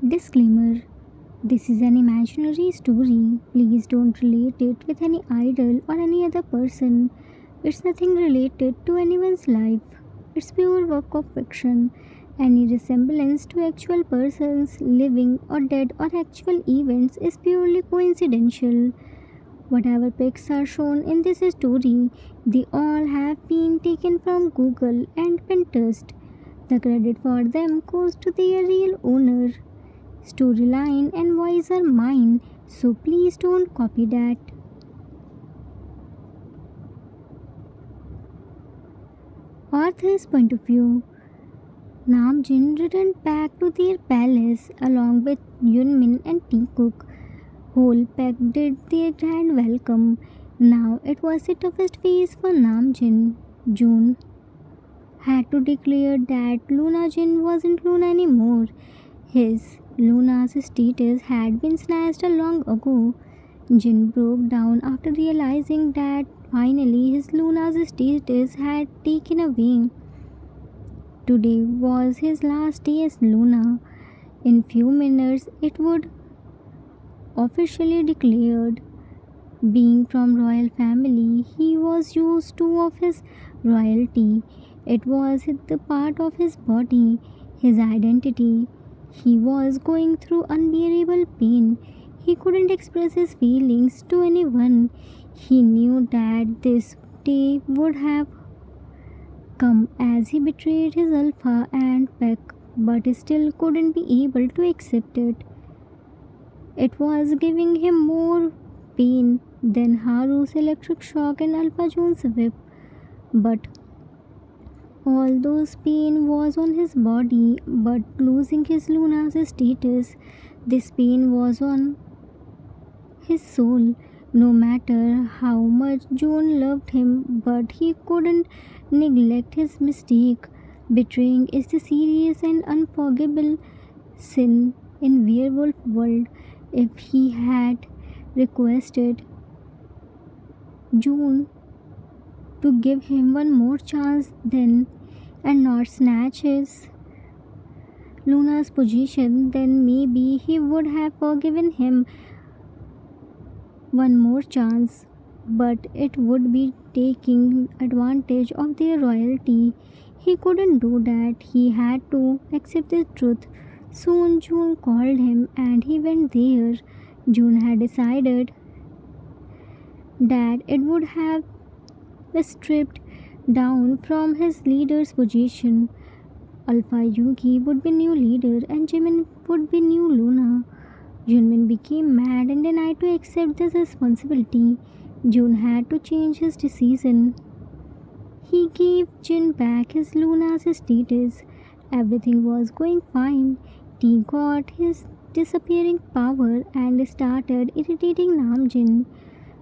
Disclaimer: this is an imaginary story. Please don't relate it with any idol or any other person. It's nothing related to anyone's life. It's pure work of fiction. Any resemblance to actual persons, living or dead, or actual events is purely coincidental. Whatever pics are shown in this story, they all have been taken from Google and Pinterest. The credit for them goes to their real owner. Storyline and voice are mine, so please don't copy that. Arthur's point of view. Namjin returned back to their palace along with Yunmin and Teacock. Whole pack did their grand welcome. Now it was the toughest phase for Namjin. June had to declare that Luna Jin wasn't Luna anymore. His Luna's status had been snatched long ago. Jin broke down after realizing that finally his Luna's status had taken away. Today was his last day as Luna. In few minutes it would officially declared. Being from royal family, he was used to of his royalty. It was the part of his body, his identity. He was going through unbearable pain. He couldn't express his feelings to anyone. He knew that this day would have come as he betrayed his alpha and Peck, but still couldn't be able to accept it. It was giving him more pain than Haru's electric shock and Alpha Jone's whip. But all those pain was on his body, but losing his Luna's status, this pain was on his soul. No matter how much June loved him, but he couldn't neglect his mistake. Betraying is the serious and unforgivable sin in werewolf world. If he had requested June to give him one more chance then and not snatch his Luna's position, then maybe he would have forgiven him one more chance. But it would be taking advantage of their royalty. He couldn't do that. He had to accept the truth. Soon June called him and he went there. June had decided that it would have stripped down from his leader's position. Alpha Yunki would be new leader and Jimin would be new Luna. Junmin became mad and denied to accept this responsibility. June had to change his decision. He gave Jin back his Luna's status. Everything was going fine. T got his disappearing power and started irritating Namjin.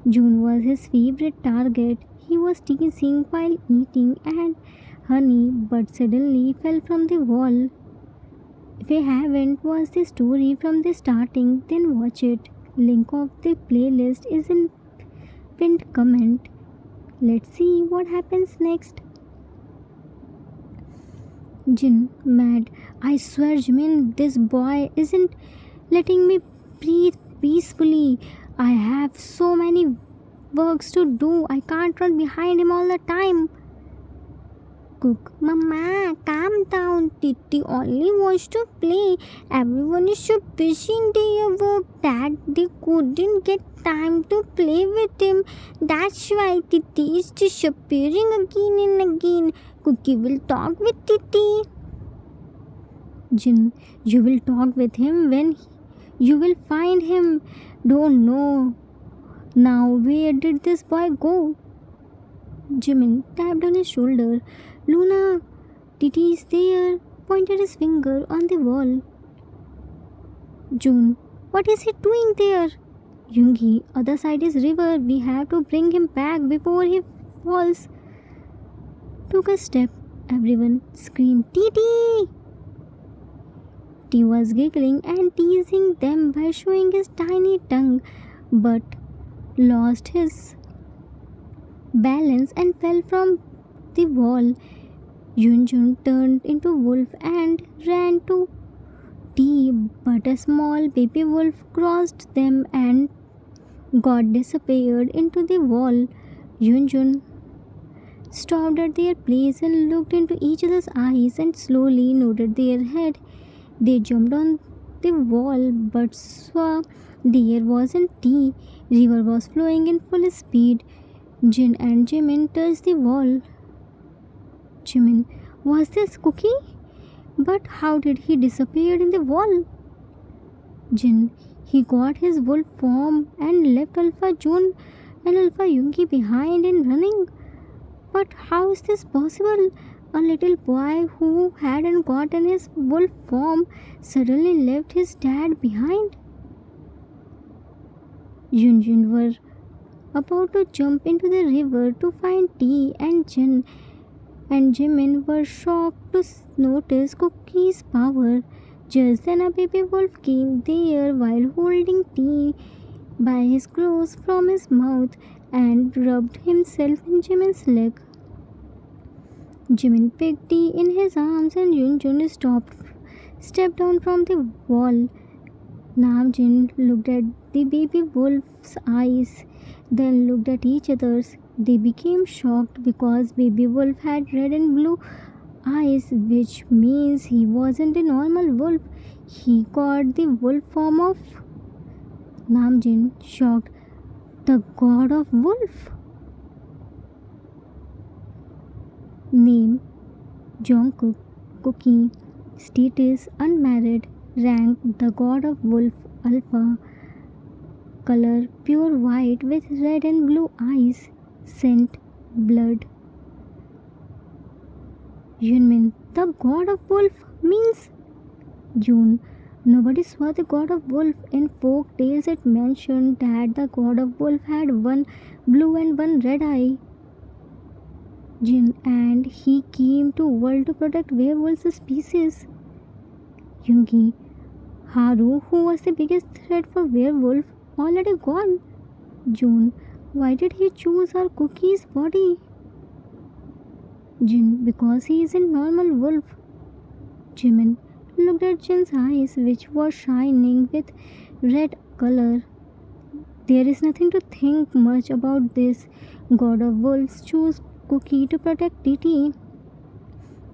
June was his favorite target. He was teasing while eating and honey but suddenly fell from the wall. If you haven't watched the story from the starting, then watch it. Link of the playlist is in pinned comment. Let's see what happens next. Jin, mad. I swear, Jimin, this boy isn't letting me breathe peacefully. I have so many works to do. I can't run behind him all the time. Cook, Mama, calm down. Titi only wants to play. Everyone is so busy in their work that they couldn't get time to play with him. That's why Titi is disappearing again and again. Cookie will talk with Titi. Jin, you will talk with him when you will find him. Don't know. Now, where did this boy go? Jimin tapped on his shoulder. Luna, Titi is there, pointed his finger on the wall. June, what is he doing there? Yungi, other side is river. We have to bring him back before he falls. Took a step. Everyone screamed, Titi! T was giggling and teasing them by showing his tiny tongue, but lost his balance and fell from the wall. Yunjun turned into wolf and ran to tea, but a small baby wolf crossed them and got disappeared into the wall. Yunjun stopped at their place and looked into each other's eyes and slowly nodded their head. They jumped on the wall but saw there wasn't tea. River was flowing in full speed. Jin and Jimin touched the wall. Jimin, was this Cookie? But how did he disappear in the wall? Jin, he got his wolf form and left Alpha June and Alpha Yungi behind and running. But how is this possible? A little boy who hadn't gotten his wolf form suddenly left his dad behind. Yunjin were about to jump into the river to find tea, and Jin and Jimin were shocked to notice Cookie's power. Just then a baby wolf came there while holding tea by his claws from his mouth and rubbed himself in Jimin's leg. Jimin picked tea in his arms and Yunjun stepped down from the wall. Namjin looked at the baby wolf's eyes, then looked at each other's. They became shocked because baby wolf had red and blue eyes, which means he wasn't a normal wolf. He got the wolf form of Namjin, shocked. The god of wolf. Name Jungkook, Cookie, status unmarried, rank the god of wolf, alpha, color pure white with red and blue eyes, scent blood. Yunmin, the god of wolf means June. Nobody saw the god of wolf. In folk tales it mentioned that the god of wolf had one blue and one red eye. Jin, and he came to world to protect werewolves species. Yungi, Haru, who was the biggest threat for werewolf, already gone. June, why did he choose our Cookie's body? Jin, because he isn't normal wolf. Jimin looked at Jin's eyes, which were shining with red color. There is nothing to think much about this. God of Wolves chose Cookie to protect Titi.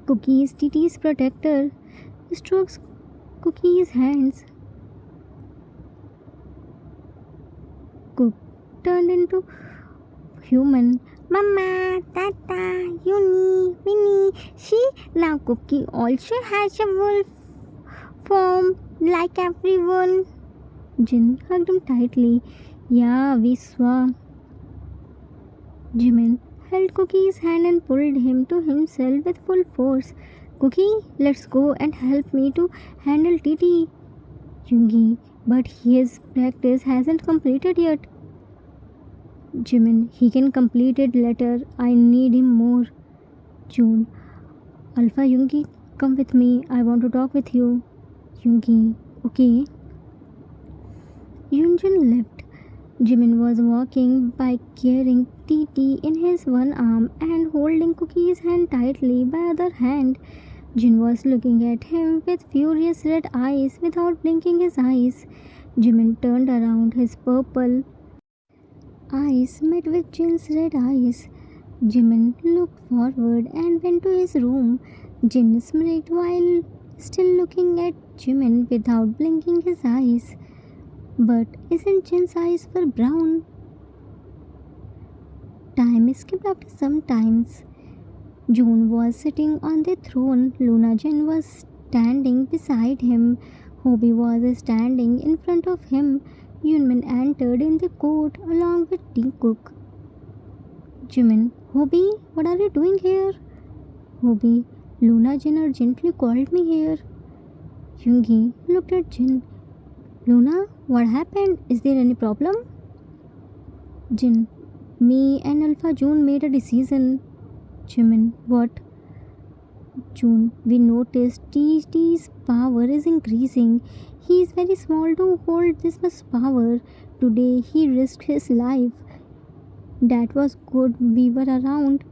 Cookie is Titi's protector. Strokes Cookie's hands. Cook turned into human. Mama, Tata, Uni, Winnie. See, now Cookie also has a wolf form like everyone. Jin hugged him tightly. Yeah, we saw. Jimin held Cookie's hand and pulled him to himself with full force. Cookie, let's go and help me to handle Titi. Yungi, but his practice hasn't completed yet. Jimin, he can complete it later. I need him more. June, Alpha Yungi, come with me. I want to talk with you. Yungi, okay. Yunjun left. Jimin was walking by carrying Titi in his one arm and holding Cookie's hand tightly by other hand. Jin was looking at him with furious red eyes without blinking his eyes. Jimin turned around. His purple eyes met with Jin's red eyes. Jimin looked forward and went to his room. Jin smirked while still looking at Jimin without blinking his eyes. But isn't Jin's eyes were brown? Time skipped after some times. June was sitting on the throne. Luna Jin was standing beside him. Hobie was standing in front of him. Yunmin entered in the court along with Teacook. Jimin, Hobie, what are you doing here? Hobie, Luna Jin urgently called me here. Yungi looked at Jin. Luna, what happened? Is there any problem? Jin, me and Alpha June made a decision. Jimin, what? June, we noticed TT's power is increasing. He is very small to hold this much power. Today he risked his life. That was good we were around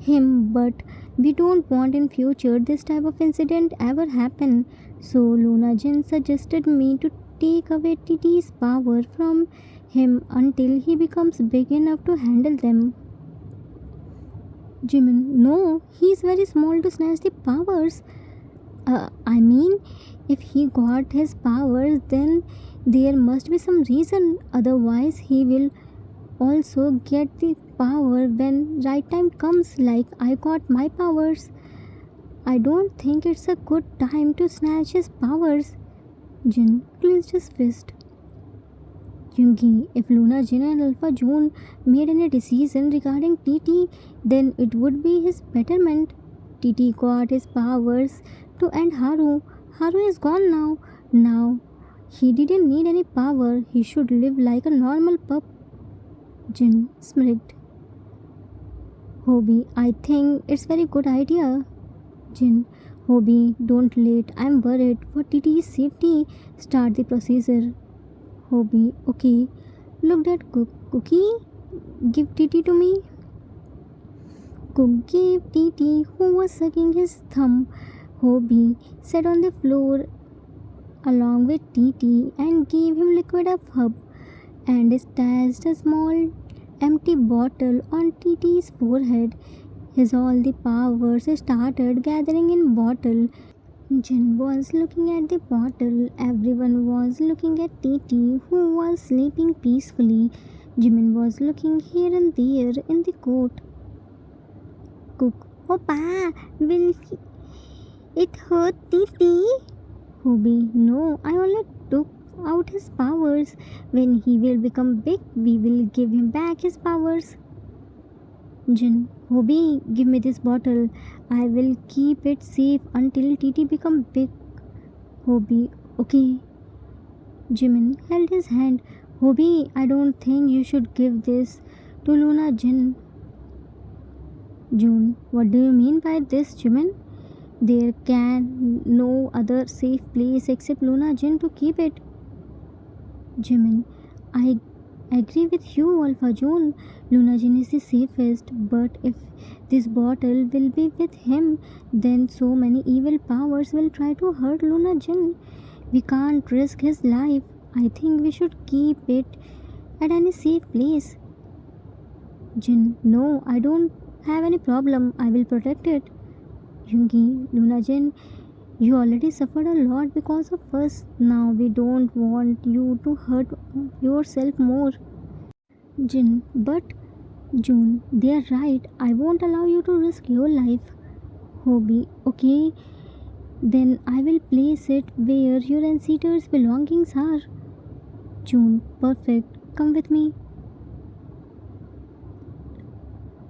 him, but We don't want in future this type of incident ever happen. So Luna Jin suggested me to take away Titi's power from him until he becomes big enough to handle them. Jimin, no, he's very small to snatch the powers. I mean, if he got his powers, then there must be some reason. Otherwise, he will also get the power when right time comes. Like I got my powers. I don't think it's a good time to snatch his powers. Jin clenched his fist. Kyunki, if Luna Jin and Alpha June made any decision regarding TT, then it would be his betterment. TT got his powers to end Haru. Haru is gone now. Now, he didn't need any power. He should live like a normal pup. Jin smirked. Hobie, I think it's very good idea. Jin, Hobie, don't late. I'm worried for TT's safety. Start the procedure. Hobie, okay. Looked at Cookie. Give TT to me. Cook gave TT, who was sucking his thumb. Hobie sat on the floor along with TT and gave him liquid of hub and stashed a small empty bottle on TT's forehead. His all the powers started gathering in bottle. Jin was looking at the bottle. Everyone was looking at TT, who was sleeping peacefully. Jimin was looking here and there in the court. Cook, Opa, will it hurt TT? Hobie, no, I only took out his powers. When he will become big, we will give him back his powers. Jin, Hobie, give me this bottle. I will keep it safe until TT become big. Hobie, okay. Jimin held his hand. Hobie, I don't think you should give this to Luna Jin. June, what do you mean by this, Jimin? There can no other safe place except Luna Jin to keep it. Jimin, I agree with you, Alpha June. Luna Jin is the safest, but if this bottle will be with him, then so many evil powers will try to hurt Luna Jin. We can't risk his life. I think we should keep it at any safe place. Jin, no, I don't have any problem. I will protect it. Yungi, Luna Jin, you already suffered a lot because of us. Now we don't want you to hurt yourself more. Jin, but June, they are right. I won't allow you to risk your life. Hobie, okay. Then I will place it where your ancestors' belongings are. June, perfect. Come with me.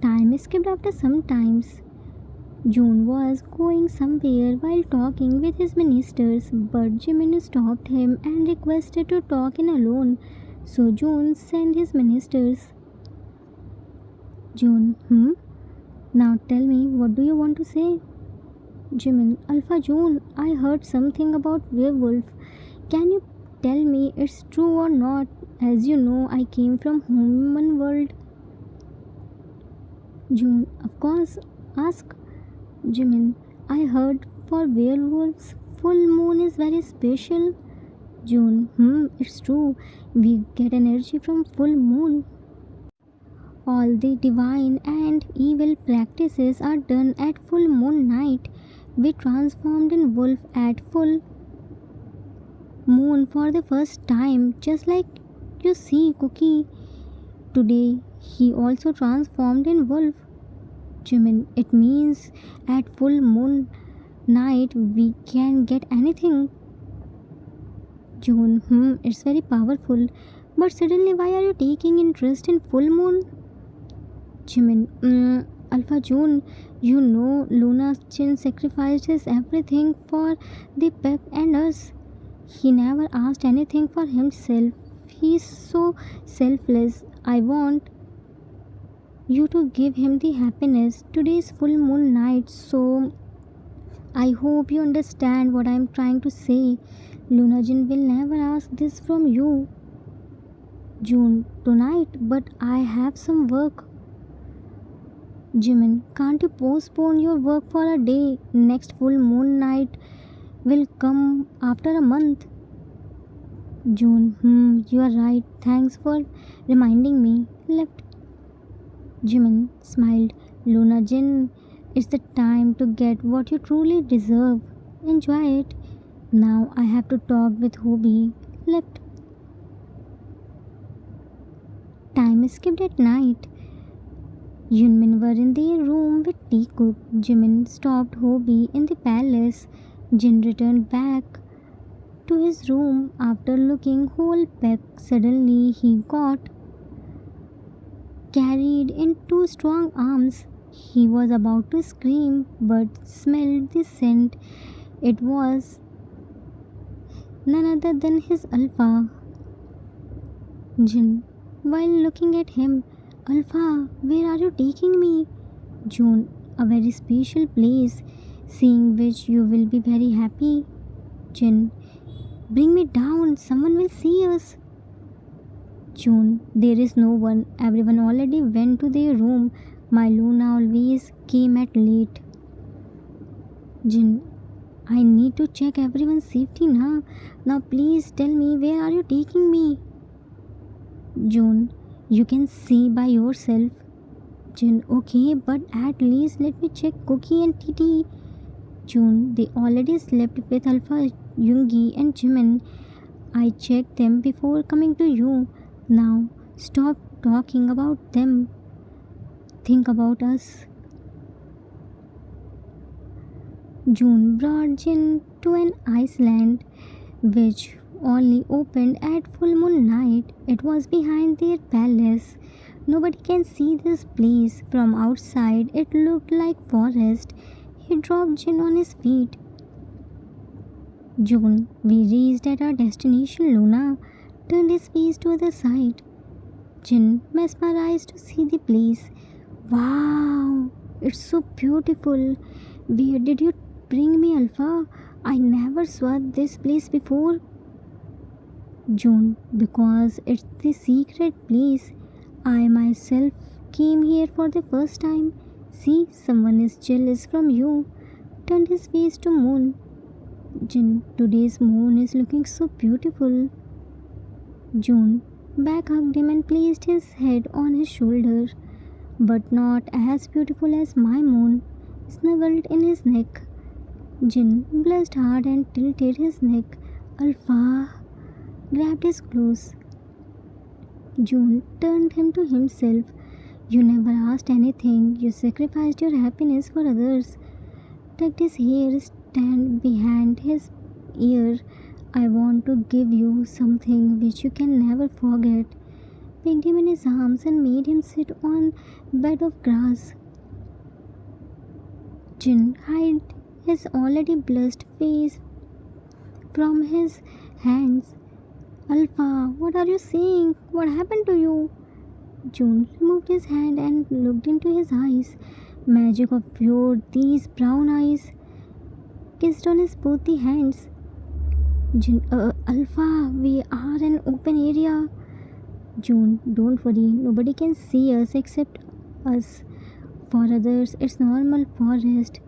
Time skipped after some times. June was going somewhere while talking with his ministers, but Jimin stopped him and requested to talk in alone. So June sent his ministers. June, Now tell me, what do you want to say? Jimin, Alpha June, I heard something about werewolf. Can you tell me it's true or not? As you know, I came from human world. June, of course, ask. Jimin, I heard for werewolves, full moon is very special. June, it's true. We get energy from full moon. All the divine and evil practices are done at full moon night. We transformed in wolf at full moon for the first time, just like you see Cookie. Today, he also transformed in wolf. Jimin, it means at full moon night we can get anything. June, it's very powerful. But suddenly, why are you taking interest in full moon? Jimin, Alpha June, you know Luna Chin sacrificed his everything for the pack and us. He never asked anything for himself. He's so selfless. I want you to give him the happiness. Today is full moon night, so I hope you understand what I'm trying to say. Luna Jin will never ask this from you. June, tonight, but I have some work. Jimin, can't you postpone your work for a day? Next full moon night will come after a month. June, you are right. Thanks for reminding me. Left. Jimin smiled. Luna Jin, it's the time to get what you truly deserve. Enjoy it. Now I have to talk with Hobie. Left. Time skipped at night. Yunmin were in their room with Teacook. Jimin stopped Hobie in the palace. Jin returned back to his room after looking whole pack. Suddenly he got carried in two strong arms. He was about to scream but smelled the scent. It was none other than his Alpha. Jin, while looking at him, Alpha, where are you taking me? June, a very special place, seeing which you will be very happy. Jin, bring me down, someone will see us. June, there is no one. Everyone already went to their room. My Luna always came at late. Jin, I need to check everyone's safety now. Now please tell me where are you taking me? June, you can see by yourself. Jin, okay, but at least let me check Cookie and Titi. June, they already slept with Alpha, Yungi, and Jimin. I checked them before coming to you. Now, stop talking about them. Think about us. June brought Jin to an island which only opened at full moon night. It was behind their palace. Nobody can see this place from outside. It looked like forest. He dropped Jin on his feet. June, we reached at our destination. Luna turned his face to the side. Jin, mesmerized to see the place. Wow, it's so beautiful. Where did you bring me, Alpha? I never saw this place before. June, because it's the secret place. I myself came here for the first time. See, someone is jealous from you. Turned his face to moon. Jin, today's moon is looking so beautiful. June back hugged him and placed his head on his shoulder, but not as beautiful as my moon, snuggled in his neck. Jin blushed hard and tilted his neck. Alpha grabbed his clothes. June turned him to himself. You never asked anything. You sacrificed your happiness for others. Tucked his hair stand behind his ear. I want to give you something which you can never forget. Picked him in his arms and made him sit on bed of grass. Jin hid his already blushed face from his hands. Alpha, what are you saying? What happened to you? June removed his hand and looked into his eyes. Magic of pure, these brown eyes kissed on his both the hands. Jin, Alpha, we are in open area. June, don't worry, nobody can see us except us. For others, it's normal forest.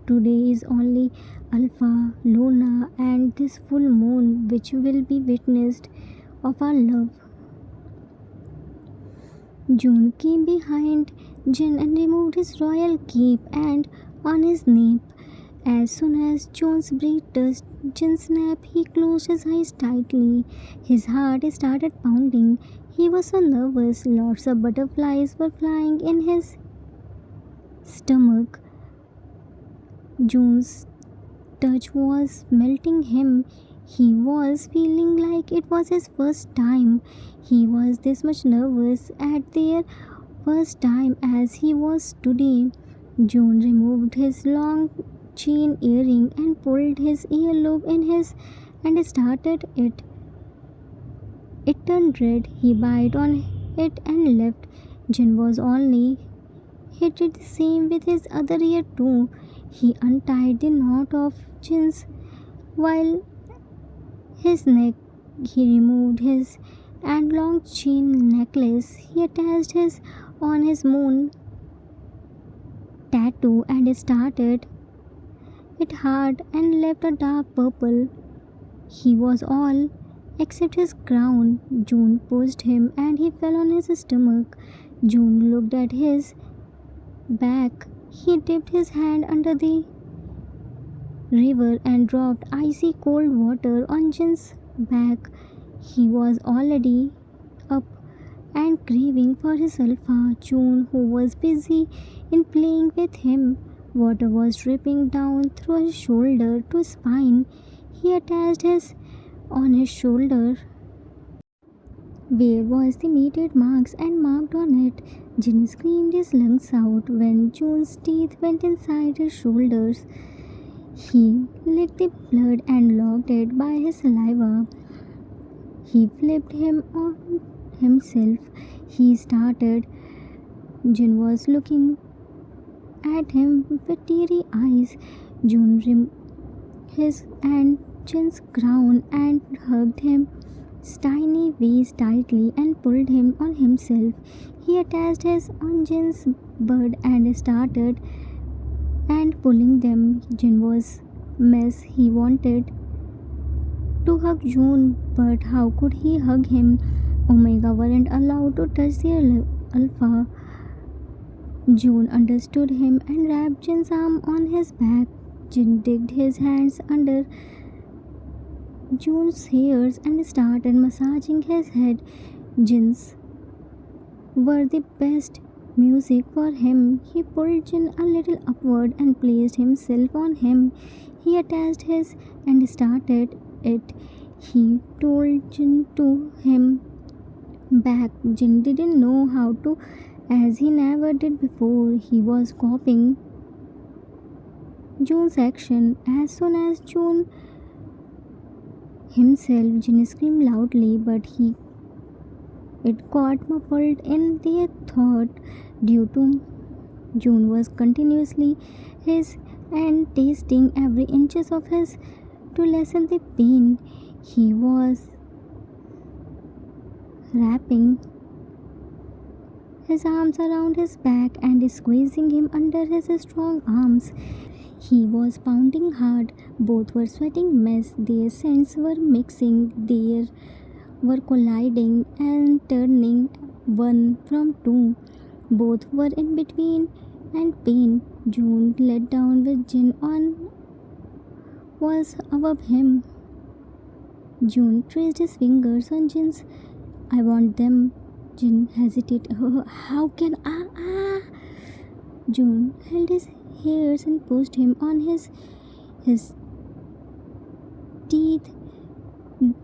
Today is only Alpha, Luna, and this full moon which will be witnessed of our love. June came behind Jin and removed his royal cape and on his nape. As soon as June's breath touched Jin's nape, he closed his eyes tightly. His heart started pounding. He was so nervous. Lots of butterflies were flying in his stomach. June's touch was melting him. He was feeling like it was his first time. He was this much nervous at their first time as he was today. June removed his long chain earring and pulled his earlobe in his and started it. It turned red. He bit on it and left. Jin was only. He did the same with his other ear too. He untied the knot of Jin's while his neck. He removed his and long chain necklace. He attached his on his moon. tattoo and started it hard and left a dark purple. He was all except his crown. June pushed him and he fell on his stomach. June looked at his back. He dipped his hand under the river and dropped icy cold water on Jin's back. He was already up and craving for his alpha. June, who was busy in playing with him, water was dripping down through his shoulder to spine. He attached his on his shoulder where was the meted marks and marked on it. Jin screamed his lungs out when June's teeth went inside his shoulders. He licked the blood and locked it by his saliva. He flipped him on himself. He started. Jin was looking at him with teary eyes. June his and Jin's crown and hugged him tiny waist tightly and pulled him on himself. He attached his on Jin's bud and started and pulling them. Jin was mess. He wanted to hug June, but how could he hug him? Omega weren't allowed to touch their alpha. June understood him and wrapped Jin's arm on his back. Jin digged his hands under June's hairs and started massaging his head. Jin's were the best music for him. He pulled Jin a little upward and placed himself on him. He attached his and started it. He told Jin to him back. Jin didn't know how to, as he never did before. He was copying June's action. As soon as June himself, Jin screamed loudly, but it got muffled in their thought due to June was continuously his and tasting every inches of his to lessen the pain. He was wrapping his arms around his back and squeezing him under his strong arms. He was pounding hard. Both were sweating mess. Their scents were mixing. They were colliding and turning one from two. Both were in between and pain. June let down with Jin on was above him. June traced his fingers on Jin's. I want them. Jin hesitated. How can I? June held his hairs and pushed him on his teeth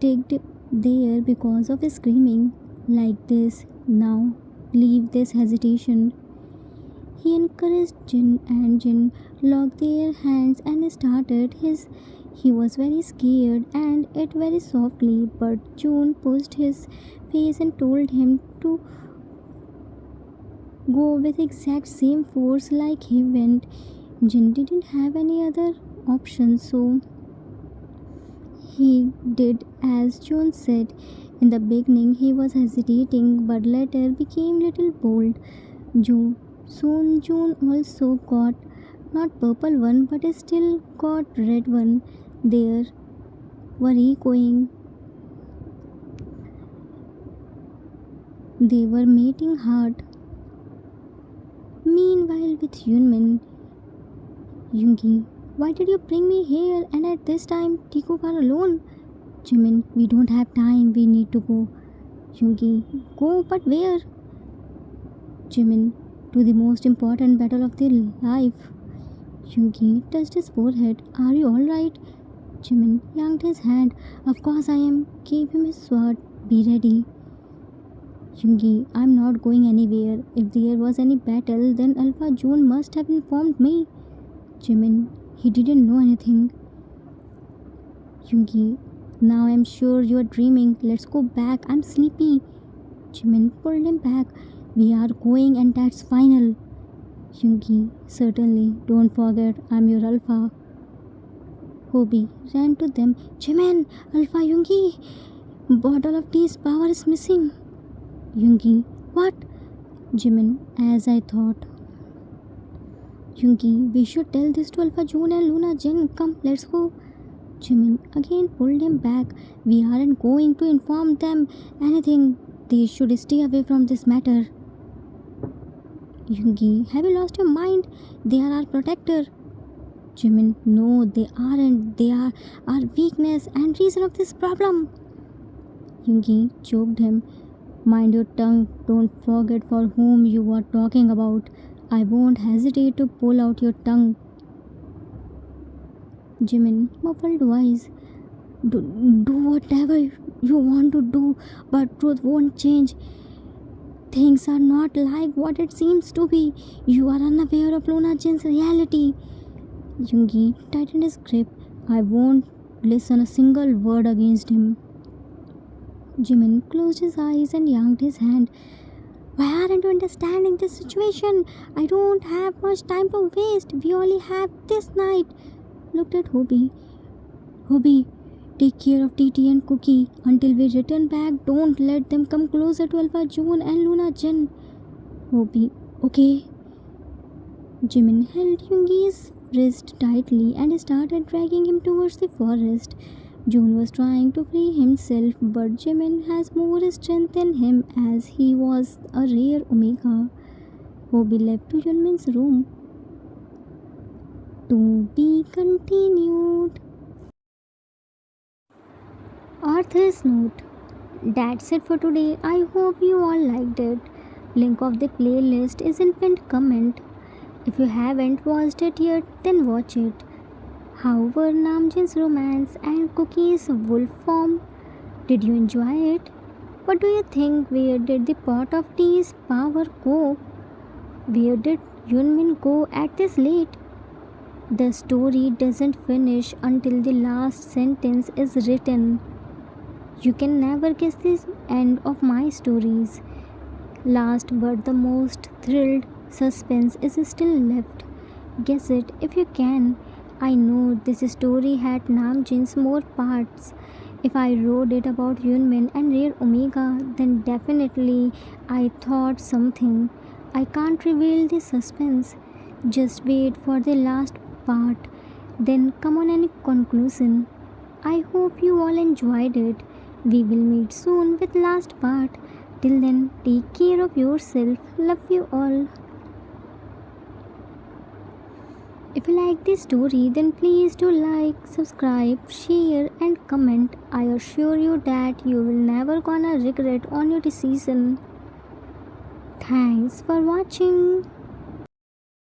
digged there because of his screaming. Like this. Now leave this hesitation. He encouraged Jin and Jin locked their hands and started his. He was very scared and it very softly, but June pushed his face and told him to go with exact same force like he went. Jin didn't have any other option, so he did as June said. In the beginning he was hesitating but later became little bold. Soon June also got not purple one but still got red one. There were echoing. They were mating hard. Meanwhile with Yunmin, Yoongi, why did you bring me here and at this time Tiku are alone? Jimin, we don't have time, we need to go. Yoongi, go but where? Jimin, to the most important battle of their life. Yoongi touched his forehead. Are you alright? Jimin yanked his hand. Of course I am. Gave him his sword. Be ready. Yoongi, I'm not going anywhere. If there was any battle, then Alpha June must have informed me. Jimin, he didn't know anything. Yoongi, now I'm sure you are dreaming. Let's go back. I'm sleepy. Jimin pulled him back. We are going and that's final. Yoongi, certainly. Don't forget, I'm your Alpha. Hobie ran to them. Jimin, Alpha Yoongi, bottle of tea's power is missing. Yoongi, what? Jimin, as I thought. Yoongi, we should tell this to Alpha June and Luna Jin. Come, let's go. Jimin again pulled him back. We aren't going to inform them anything. They should stay away from this matter. Yoongi, have you lost your mind? They are our protector. Jimin, no, they aren't. They are our weakness and reason of this problem. Yoongi choked him. Mind your tongue. Don't forget for whom you are talking about. I won't hesitate to pull out your tongue. Jimin muffled voice. Do whatever you want to do, but truth won't change. Things are not like what it seems to be. You are unaware of Luna Jin's reality. Yoongi tightened his grip. I won't listen a single word against him. Jimin closed his eyes and yanked his hand. Why aren't you understanding this situation? I don't have much time to waste. We only have this night. Looked at Hobie. Hobie, take care of TT and Cookie. Until we return back, don't let them come closer to Alpha June and Luna Jin. Hobie, okay. Jimin held Yoongi's wrist tightly and started dragging him towards the forest. June was trying to free himself, but Jimin has more strength than him as he was a rare Omega. Hobie left to Yunmin's room. To be continued. Author's note. That's it for today. I hope you all liked it. Link of the playlist is in pinned comment. If you haven't watched it yet, then watch it. How were Namjoon's romance and Cookie's wolf form? Did you enjoy it? What do you think? Where did the pot of tea's power go? Where did Yunmin go at this late? The story doesn't finish until the last sentence is written. You can never guess the end of my stories. Last but the most thrilled, suspense is still left. Guess it if you can. I know this story had Namjoon's more parts. If I wrote it about Yunmin and Rare Omega, then definitely I thought something. I can't reveal the suspense. Just wait for the last part, then come on any conclusion. I hope you all enjoyed it. We will meet soon with last part. Till then, take care of yourself. Love you all. If you like this story, then please do like, subscribe, share and comment. I assure you that you will never gonna regret on your decision. Thanks for watching.